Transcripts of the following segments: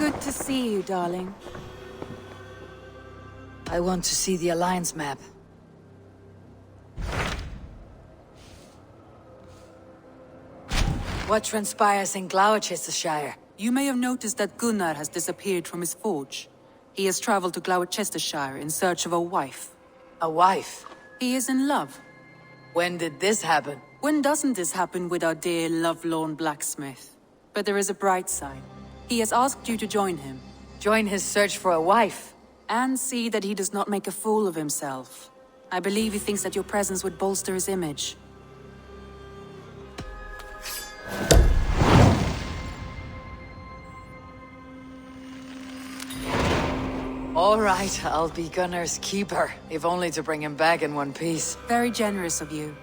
Good to see you, darling. I want to see the Alliance map. What transpires in Gloucestershire? You may have noticed that Gunnar has disappeared from his forge. He has traveled to Gloucestershire in search of a wife. A wife? He is in love. When did this happen? When doesn't this happen with our dear lovelorn blacksmith? But there is a bright side. He has asked you to join him. Join his search for a wife? And see that he does not make a fool of himself. I believe he thinks that your presence would bolster his image. All right, I'll be Gunnar's keeper, if only to bring him back in one piece. Very generous of you.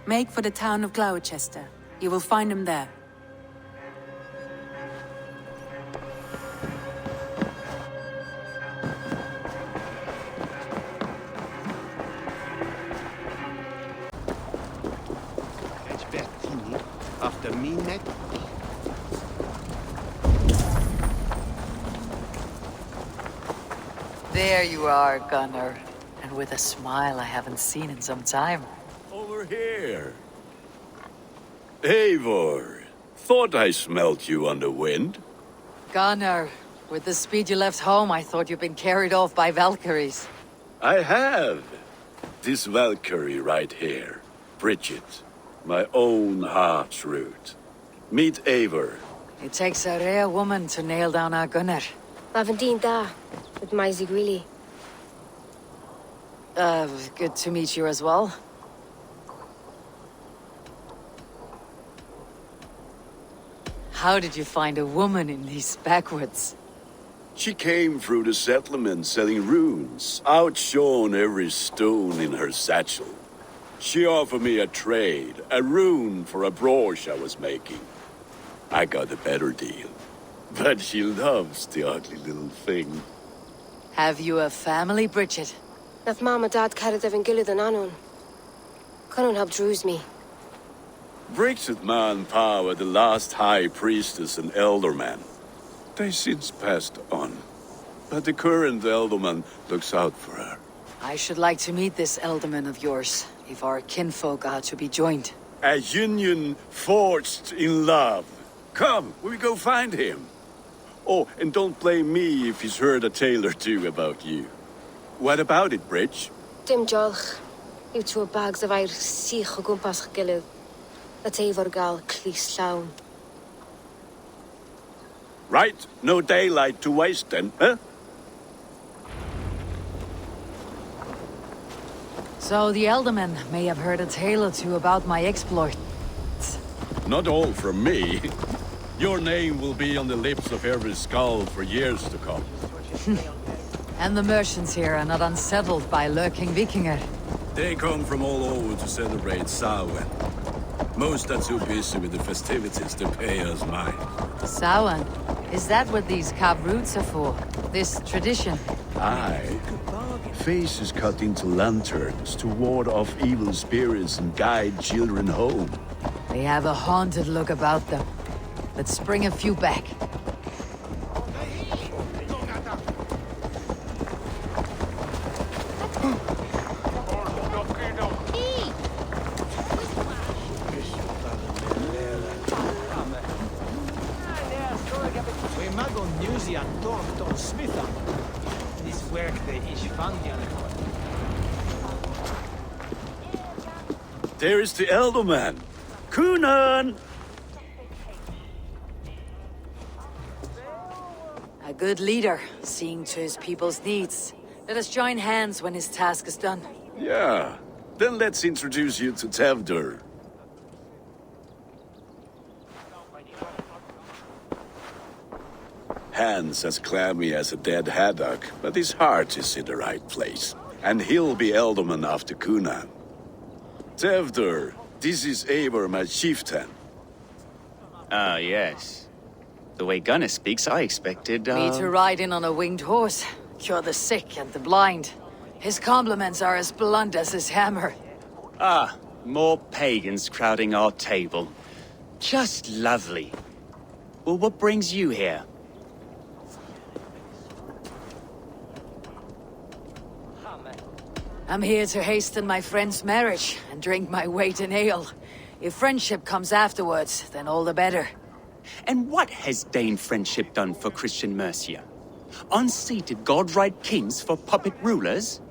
Make for the town of Gloucester. You will find him there. After me, net. There you are, Gunnar. And with a smile I haven't seen in some time. Over here. Eivor, thought I smelt you on the wind. Gunnar, with the speed you left home, I thought you'd been carried off by Valkyries. I have. This Valkyrie right here. Bridget. My own heart's root. Meet Eivor. It takes a rare woman to nail down our Gunnar. Lavendine da, with Maisie Greeley. Good to meet you as well. How did you find a woman in these backwoods? She came through the settlement selling runes, outshone every stone in her satchel. She offered me a trade, a rune for a brooch I was making. I got a better deal. But she loves the ugly little thing. Have you a family, Bridget? Naf mama dad carried evan gilid an anon. Cannon help druise me. Bridget man power the last high priestess and elderman. They since passed on. But the current elderman looks out for her. I should like to meet this elderman of yours, if our kinfolk are to be joined. A union forged in love. Come, we go find him. Oh, and don't blame me if he's heard a tale or two about you. What about it, Bridge? Dim jolch. You two bags of air sich o gwmpas gilid. That Eivor gal clis llawn. Right, no daylight to waste then, huh? So the Elderman may have heard a tale or two about my exploit. Not all from me. Your name will be on the lips of every skull for years to come. And the merchants here are not unsettled by lurking Vikinger. They come from all over to celebrate Samhain. Most are too busy with the festivities to pay us mind. Samhain? Is that what these carved roots are for? This tradition? Aye. Faces cut into lanterns to ward off evil spirits and guide children home. They have a haunted look about them. Let's bring a few back. There is the Elderman. Kunan! A good leader, seeing to his people's needs. Let us join hands when his task is done. Yeah. Then let's introduce you to Tevdur. Hands as clammy as a dead haddock, but his heart is in the right place. And he'll be Elderman after Kunan. Tevdur, this is Eivor, my chieftain. Ah, yes. The way Gunnar speaks, I expected, Me to ride in on a winged horse, cure the sick and the blind. His compliments are as blunt as his hammer. Ah, more pagans crowding our table. Just lovely. Well, what brings you here? I'm here to hasten my friend's marriage and drink my weight in ale. If friendship comes afterwards, then all the better. And what has Dane friendship done for Christian Mercia? Unseated godright kings for puppet rulers?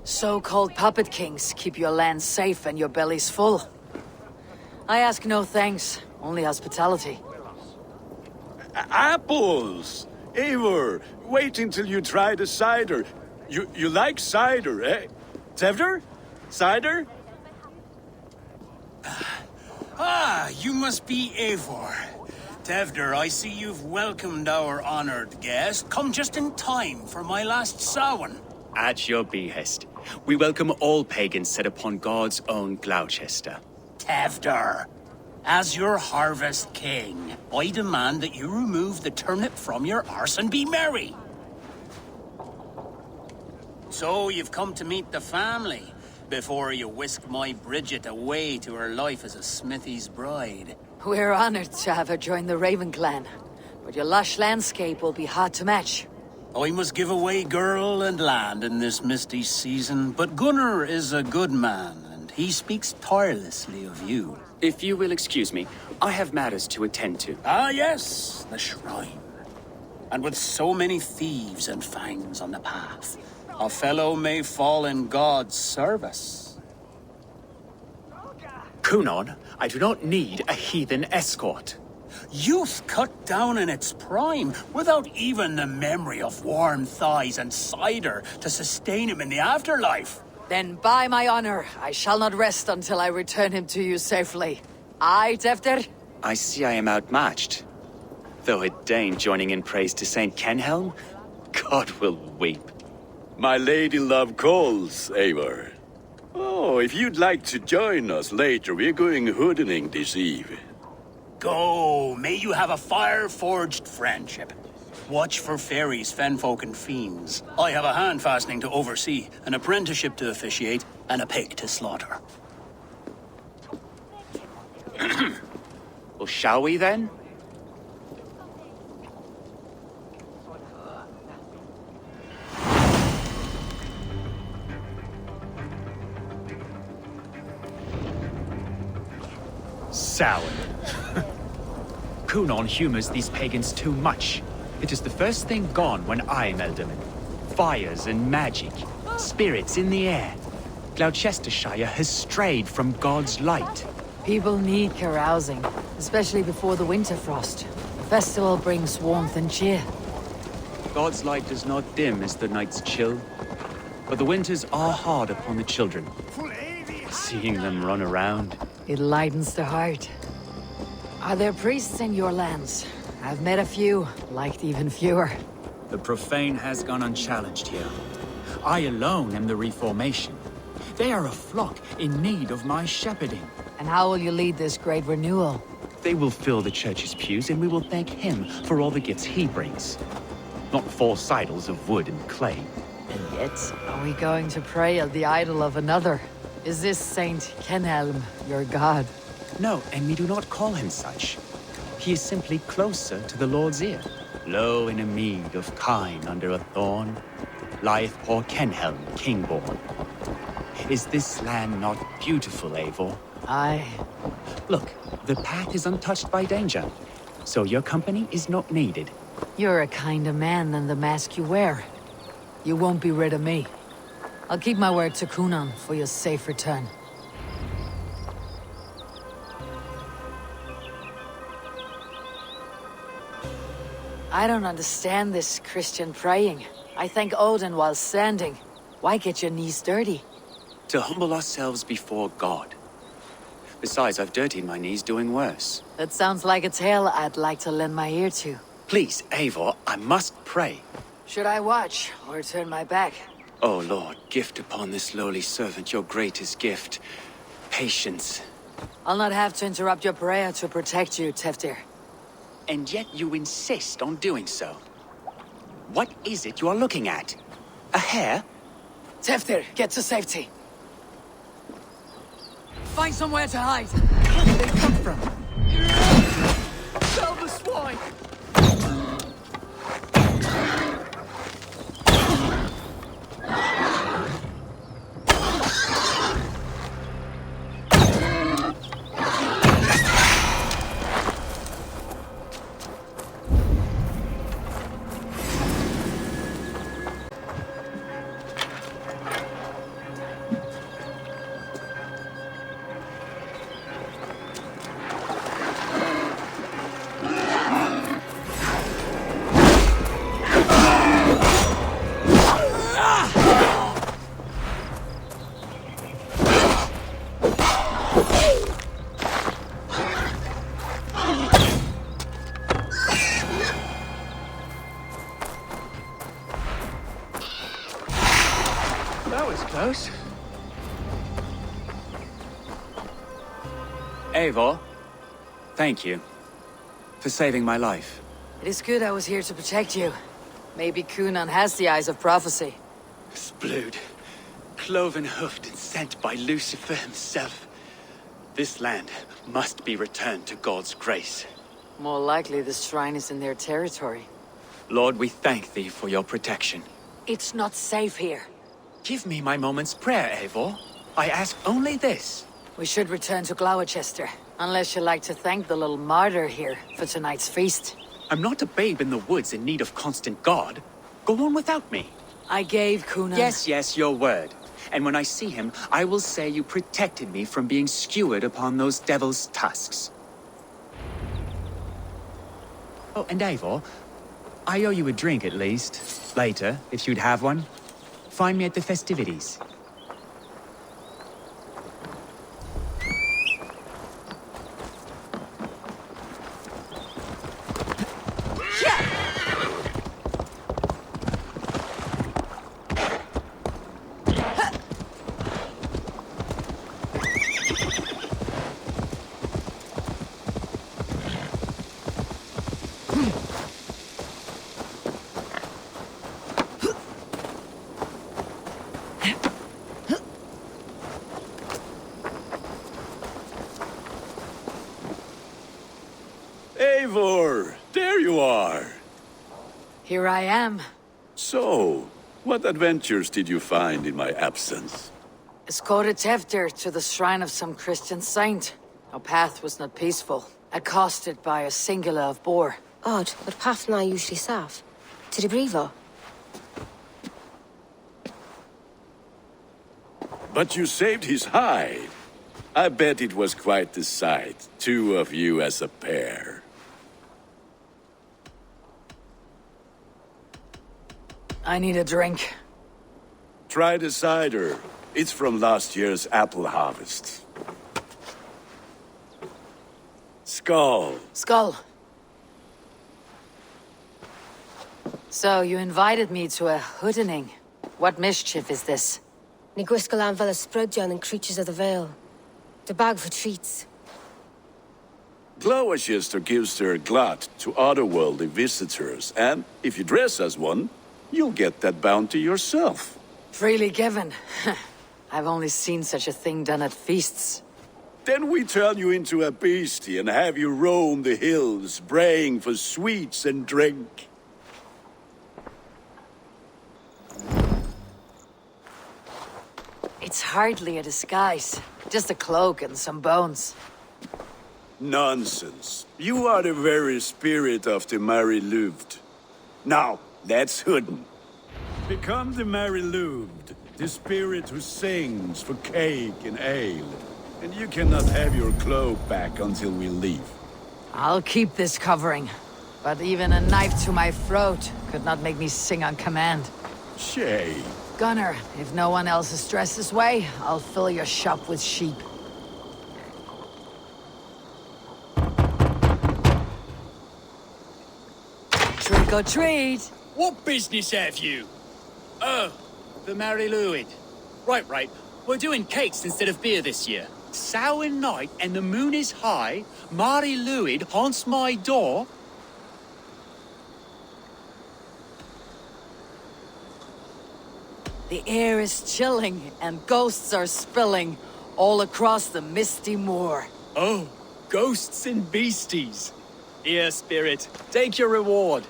So-called puppet kings keep your land safe and your bellies full. I ask no thanks, only hospitality. Apples! Eivor, wait until you try the cider. You like cider, eh? Tevder? Cider? Ah, you must be Eivor. Tevder, I see you've welcomed our honored guest. Come just in time for my last Samhain. At your behest. We welcome all pagans set upon God's own Gloucester. Tevder, as your harvest king, I demand that you remove the turnip from your arse and be merry. So you've come to meet the family, before you whisk my Bridget away to her life as a smithy's bride. We're honored to have her join the Raven clan, but your lush landscape will be hard to match. I must give away girl and land in this misty season, but Gunnar is a good man, and he speaks tirelessly of you. If you will excuse me, I have matters to attend to. Ah yes, the shrine. And with so many thieves and fangs on the path, a fellow may fall in God's service. Kunon, I do not need a heathen escort. Youth cut down in its prime, without even the memory of warm thighs and cider to sustain him in the afterlife. Then by my honor, I shall not rest until I return him to you safely. Aye, Tefter? I see I am outmatched. Though a Dane joining in praise to Saint Kenhelm, God will weep. My lady love calls, Eivor. Oh, if you'd like to join us later, we're going hoodening this eve. Go, may you have a fire-forged friendship. Watch for fairies, fenfolk, and fiends. I have a hand fastening to oversee, an apprenticeship to officiate, and a pig to slaughter. Well, shall we then? Sour. Kunon humors these pagans too much. It is the first thing gone when I'm Elderman. Fires and magic, spirits in the air. Gloucestershire has strayed from God's light. People need carousing, especially before the winter frost. The festival brings warmth and cheer. God's light does not dim as the nights chill, but the winters are hard upon the children. Seeing them run around. It lightens the heart. Are there priests in your lands? I've met a few, liked even fewer. The profane has gone unchallenged here. I alone am the Reformation. They are a flock in need of my shepherding. And how will you lead this great renewal? They will fill the church's pews, and we will thank him for all the gifts he brings. Not false idols of wood and clay. And yet, are we going to pray at the idol of another? Is this Saint Kenhelm your god? No, and we do not call him such. He is simply closer to the Lord's ear. Low in a mead of kine under a thorn, lieth poor Kenhelm, king-born. Is this land not beautiful, Eivor? Aye. Look, the path is untouched by danger, so your company is not needed. You're a kinder man than the mask you wear. You won't be rid of me. I'll keep my word to Kunon for your safe return. I don't understand this Christian praying. I thank Odin while standing. Why get your knees dirty? To humble ourselves before God. Besides, I've dirtied my knees doing worse. That sounds like a tale I'd like to lend my ear to. Please, Eivor, I must pray. Should I watch or turn my back? Oh Lord, gift upon this lowly servant your greatest gift. Patience. I'll not have to interrupt your prayer to protect you, Teftir. And yet you insist on doing so. What is it you are looking at? A hare? Teftir, get to safety. Find somewhere to hide. Where did they come from? Sell the swine! suppose. Eivor, thank you for saving my life. It is good I was here to protect you. Maybe Cunan has the eyes of prophecy. Splood, cloven-hoofed and sent by Lucifer himself. This land must be returned to God's grace. More likely the shrine is in their territory. Lord, we thank thee for your protection. It's not safe here. Give me my moment's prayer, Eivor. I ask only this. We should return to Gloucester, unless you'd like to thank the little martyr here for tonight's feast. I'm not a babe in the woods in need of constant guard. Go on without me. I gave Cunan... Yes, your word. And when I see him, I will say you protected me from being skewered upon those devil's tusks. Oh, and Eivor, I owe you a drink at least. Later, if you'd have one. Find me at the festivities. Eivor, there you are. Here I am. So, what adventures did you find in my absence? Escorted Tefter to the shrine of some Christian saint. Our path was not peaceful. Accosted by a singular of boar. Odd, but path na usually saff. To the brievo. But you saved his hide. I bet it was quite the sight, two of you as a pair. I need a drink. Try the cider. It's from last year's apple harvest. Skull. Skull. So, you invited me to a hoodening. What mischief is this? Ni gwisgalan fel ysbrydion and creatures of the Vale. The bag for treats. Gloucester gives their glut to otherworldly visitors, and if you dress as one, you'll get that bounty yourself. Freely given. I've only seen such a thing done at feasts. Then we turn you into a beastie and have you roam the hills, braying for sweets and drink. It's hardly a disguise. Just a cloak and some bones. Nonsense. You are the very spirit of the Mary Louved. Now, let's hoodin. Become the Mary Louved, the spirit who sings for cake and ale. And you cannot have your cloak back until we leave. I'll keep this covering. But even a knife to my throat could not make me sing on command. Shay. Gunnar, if no one else is dressed this way, I'll fill your shop with sheep. Trick or treat! What business have you? Oh, the Mary Lwyd. Right. We're doing cakes instead of beer this year. Samhain night and the moon is high. Mary Lwyd haunts my door. The air is chilling and ghosts are spilling all across the misty moor. Oh, ghosts and beasties. Here, spirit, take your reward.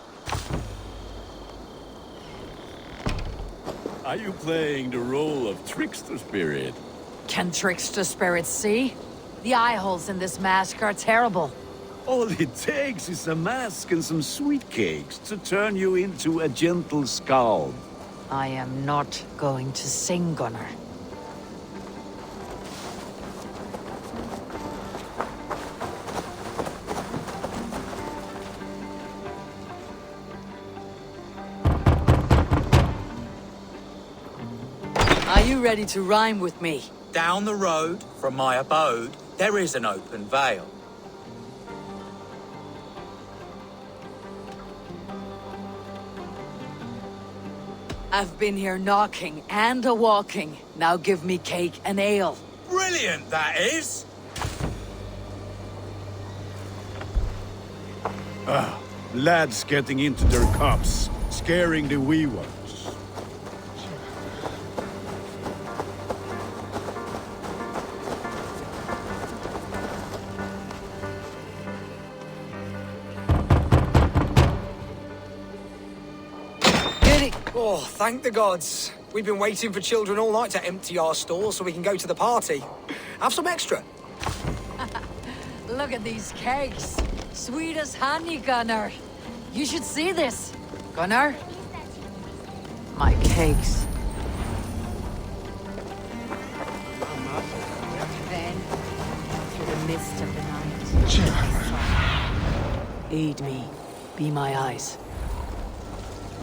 Are you playing the role of trickster spirit? Can trickster spirits see? The eye holes in this mask are terrible. All it takes is a mask and some sweet cakes to turn you into a gentle skald. I am not going to sing, Gunnar. Are you ready to rhyme with me? Down the road from my abode, there is an open vale. I've been here knocking and a-walking. Now give me cake and ale. Brilliant, that is! Lads getting into their cups, scaring the wee ones. Oh, thank the gods. We've been waiting for children all night to empty our stores so we can go to the party. Have some extra. Look at these cakes. Sweet as honey, Gunnar. You should see this. Gunnar? My cakes. Then, through the mist of the night, Aid me. Be my eyes.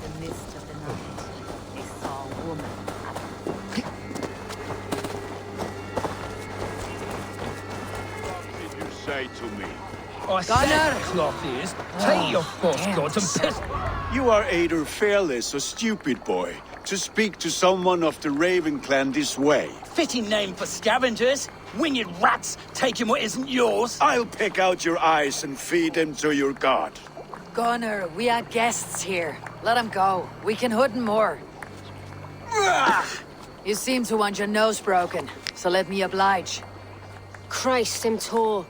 the mist of the night, they saw a woman. What did you say to me? I said cloth is. Take your false gods and piss. You are either fearless or stupid, boy, to speak to someone of the Raven clan this way. Fitting name for scavengers. Winged rats taking what isn't yours. I'll pick out your eyes and feed them to your god. Gunnar, we are guests here. Let him go. We can hood more. You seem to want your nose broken, so let me oblige. Christ, him tall.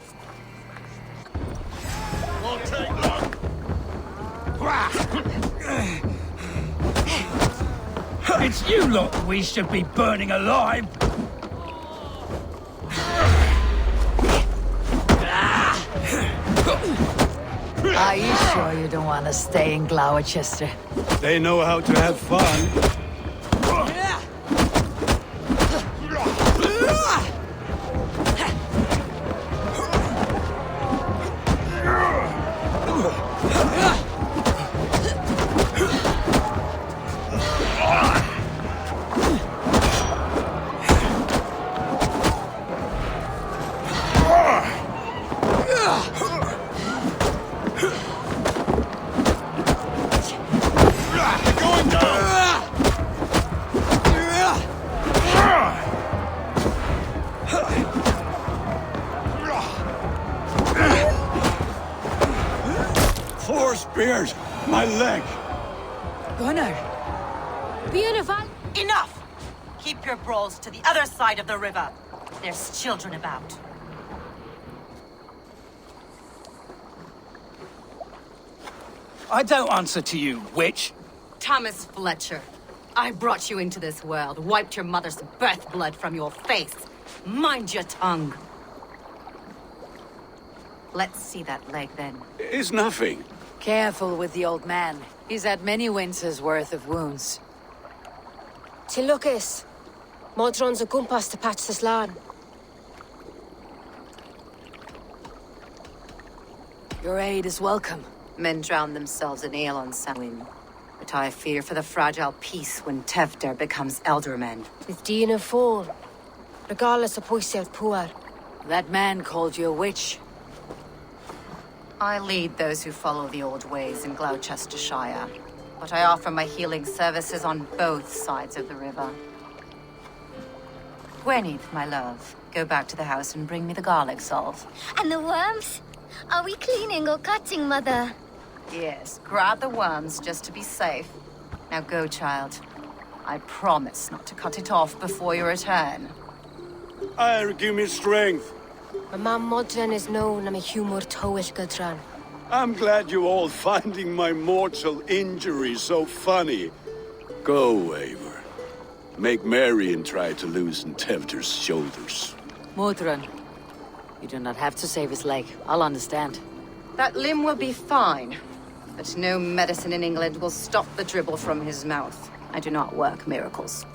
Won't take long. It's you lot we should be burning alive. Are you sure you don't want to stay in Gloucester? They know how to have fun. Four spears! My leg! Gunnar! Beautiful. Enough! Keep your brawls to the other side of the river. There's children about. I don't answer to you, witch. Thomas Fletcher, I brought you into this world, wiped your mother's birth blood from your face. Mind your tongue. Let's see that leg then. It's nothing. Careful with the old man. He's had many winters' worth of wounds. Tilukis. Modron's a gumpas to patch this land. Your aid is welcome. Men drown themselves in ale on Samhain. But I fear for the fragile peace when Tevder becomes eldermen. With Dean fall. Regardless of Poisiel Puar. That man called you a witch. I lead those who follow the old ways in Gloucestershire, but I offer my healing services on both sides of the river. Gweneth, my love, go back to the house and bring me the garlic salve. And the worms? Are we cleaning or cutting, Mother? Yes, grab the worms just to be safe. Now go, child. I promise not to cut it off before you return. Give me strength. My mam Modron is known am a humor toish Gudran. I'm glad you all finding my mortal injury so funny. Go, Eivor. Make merry and try to loosen Tevder's shoulders. Modron, you do not have to save his leg. I'll understand. That limb will be fine, but no medicine in England will stop the dribble from his mouth. I do not work miracles.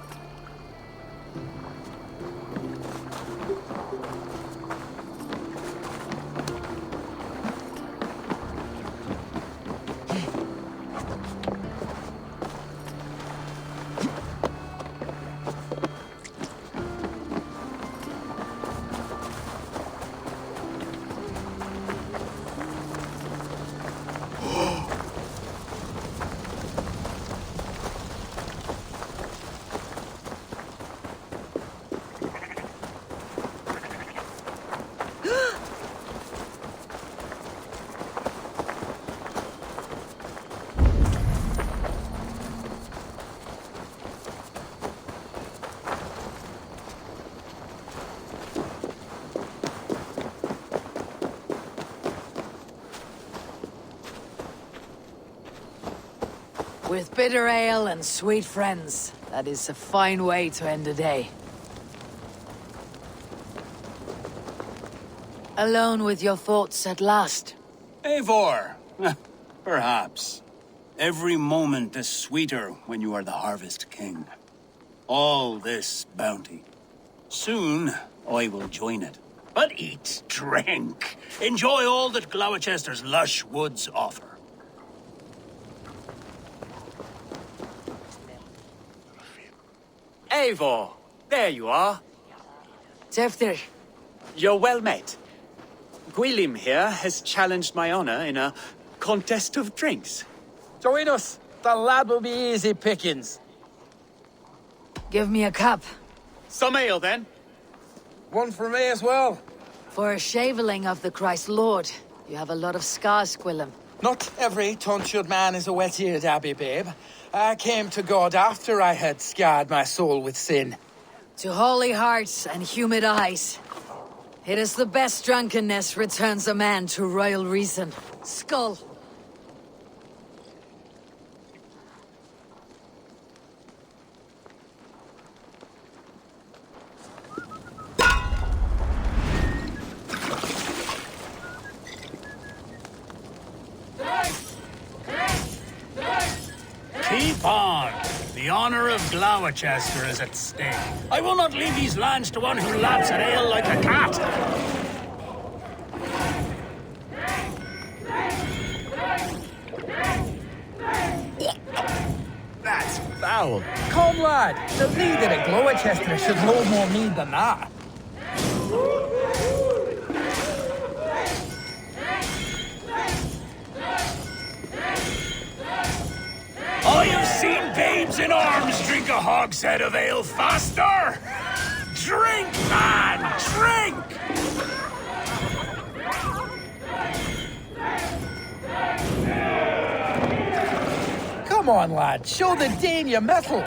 With bitter ale and sweet friends, that is a fine way to end a day. Alone with your thoughts at last. Eivor, perhaps. Every moment is sweeter when you are the Harvest King. All this bounty. Soon, I will join it. But eat, drink, enjoy all that Gloucester's lush woods offer. Eivor, there you are. Tefter. You're well met. Gwilym here has challenged my honor in a contest of drinks. Join us. The lad will be easy pickings. Give me a cup. Some ale, then. One for me as well. For a shaveling of the Christ Lord, you have a lot of scars, Gwilym. Not every tonsured man is a wet-eared abbey, babe. I came to God after I had scarred my soul with sin. To holy hearts and humid eyes. It is the best drunkenness returns a man to royal reason. Skull. Keep on. The honor of Gloucester is at stake. I will not leave these lands to one who laps at ale like a cat. That's foul. Come, lad. The leader of Gloucester should hold more mead than that. I have seen babes in arms drink a hogshead of ale faster! Drink, man! Drink! Come on, lad. Show the Dane your mettle.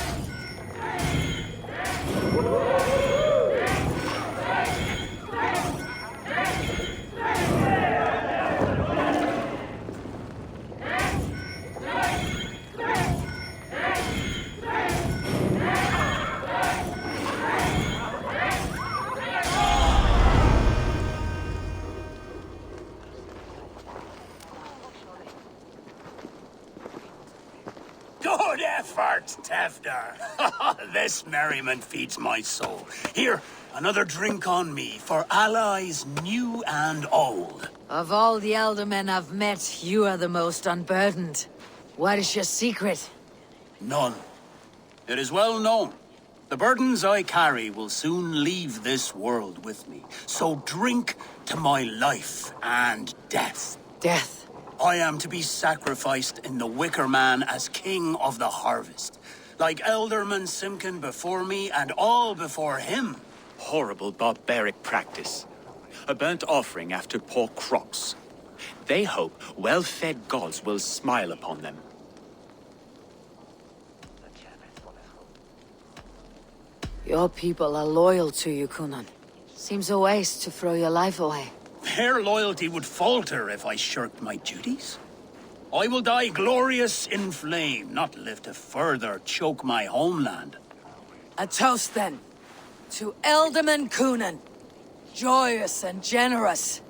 Good effort, Tefder. This merriment feeds my soul. Here, another drink on me for allies new and old. Of all the elder men I've met, you are the most unburdened. What is your secret? None. It is well known. The burdens I carry will soon leave this world with me. So drink to my life and death. Death. I am to be sacrificed in the Wicker Man as king of the harvest. Like Elderman Simkin before me and all before him. Horrible barbaric practice. A burnt offering after poor crops. They hope well-fed gods will smile upon them. Your people are loyal to you, Kunan. Seems a waste to throw your life away. Their loyalty would falter if I shirked my duties. I will die glorious in flame, not live to further choke my homeland. A toast, then. To Elderman Kunan. Joyous and generous.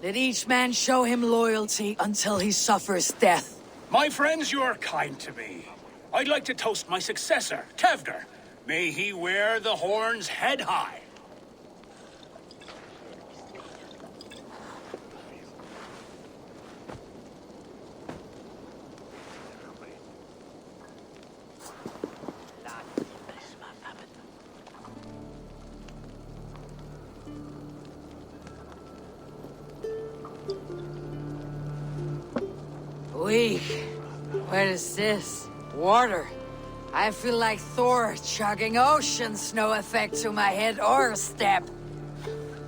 Let each man show him loyalty until he suffers death. My friends, you are kind to me. I'd like to toast my successor, Tevder. May he wear the horns head high. Weak. What is this? Water. I feel like Thor chugging oceans, no effect to my head or step.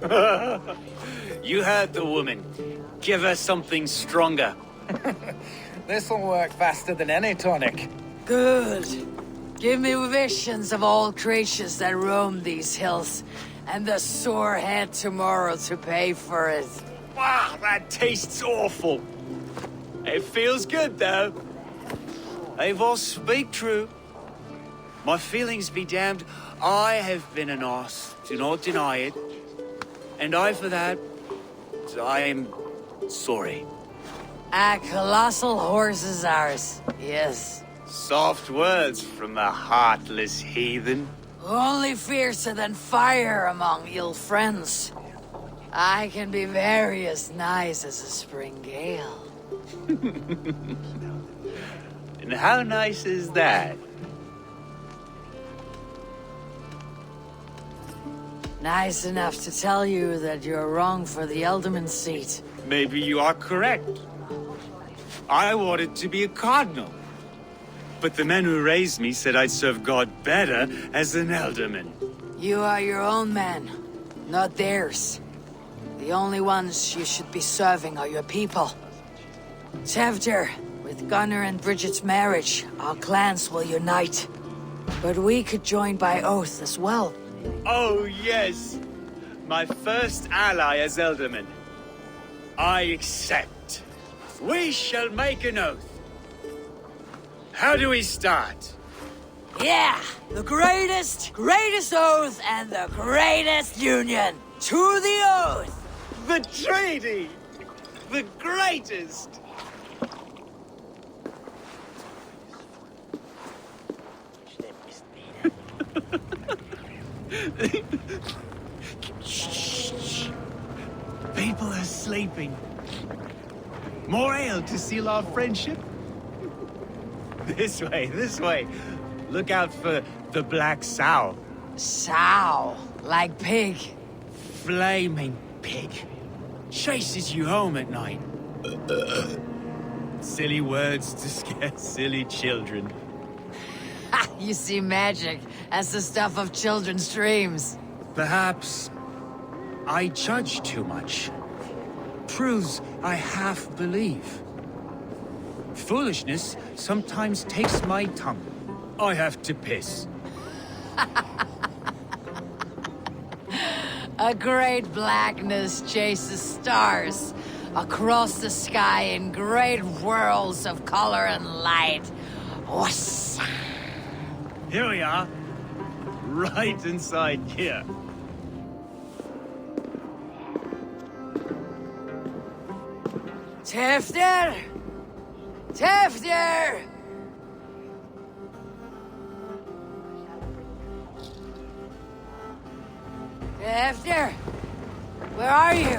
You heard the woman. Give her something stronger. This'll work faster than any tonic. Good. Give me visions of all creatures that roam these hills, and the sore head tomorrow to pay for it. Wow, that tastes awful. It feels good, though. Eivor, speak true. My feelings be damned. I have been an arse, do not deny it. And I, for that, I am sorry. A colossal horse is ours, yes. Soft words from the heartless heathen. Only fiercer than fire among ill friends. I can be very as nice as a spring gale. And how nice is that? Nice enough to tell you that you're wrong for the Ealdorman seat. Maybe you are correct. I wanted to be a cardinal. But the men who raised me said I'd serve God better as an Ealdorman. You are your own men, not theirs. The only ones you should be serving are your people. Tevdir, with Gunnar and Bridget's marriage, our clans will unite. But we could join by oath as well. Oh, yes. My first ally as Ealdorman. I accept. We shall make an oath. How do we start? Yeah! The greatest oath and the greatest union! To the oath! The treaty! The greatest! Shh. People are sleeping. More ale to seal our friendship? This way. Look out for the black sow. Sow? Like pig? Flaming pig. Chases you home at night. Silly words to scare silly children. Ha! You see magic. That's the stuff of children's dreams. Perhaps I judge too much. Truths I half believe. Foolishness sometimes takes my tongue. I have to piss. A great blackness chases stars across the sky in great whirls of color and light. Whoosh. Here we are. Right inside here. Tevdir! Tevdir! Tevdir! Where are you?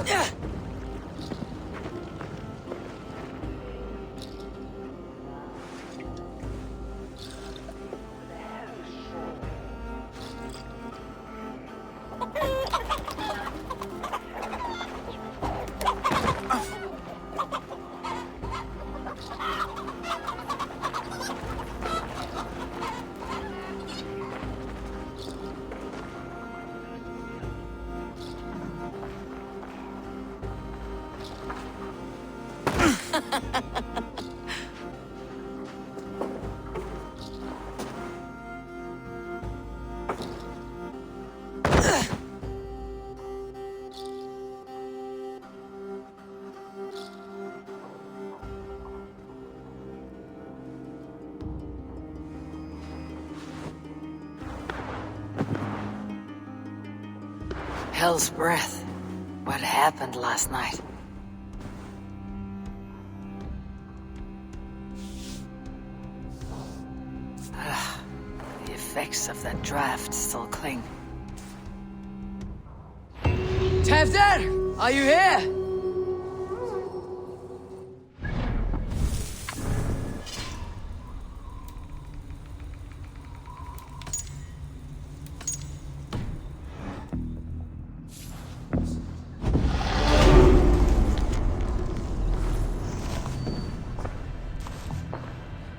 Hell's breath. What happened last night? The effects of that draft still cling. Tevdir! Are you here?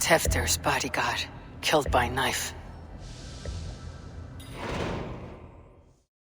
Tevdir's bodyguard, killed by knife.